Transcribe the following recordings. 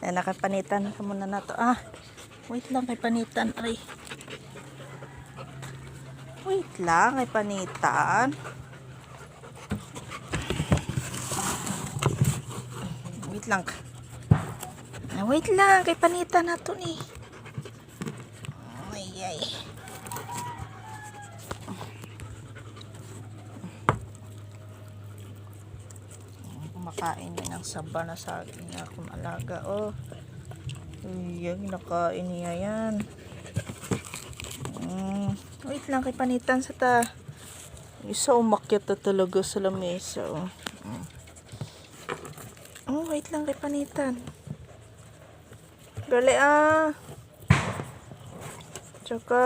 Ay, nakapanitan ka muna na to. Ah, wait lang kay panitan. Ay. Wait lang kay panitan. Wait lang. Wait lang kay panitan na to ni. Ay, ay. Kumakain din ng saba na saging na akong alaga. Oh. Ayan, nakain niya yan. Wait lang kay panitan sa ta. Isa umakyat na talaga sa lamesa. Oh. Wait lang kay panitan. Dali ah. Tsaka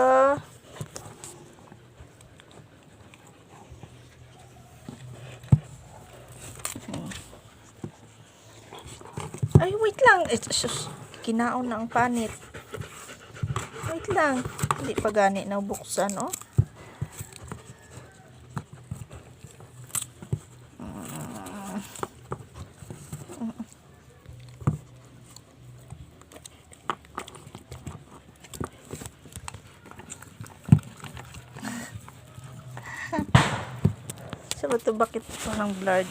ay, wait lang. Kinaon na ang panit. Wait lang. Hindi pa gani na buksan, oh. Sa bato, bakit ito ng blurred?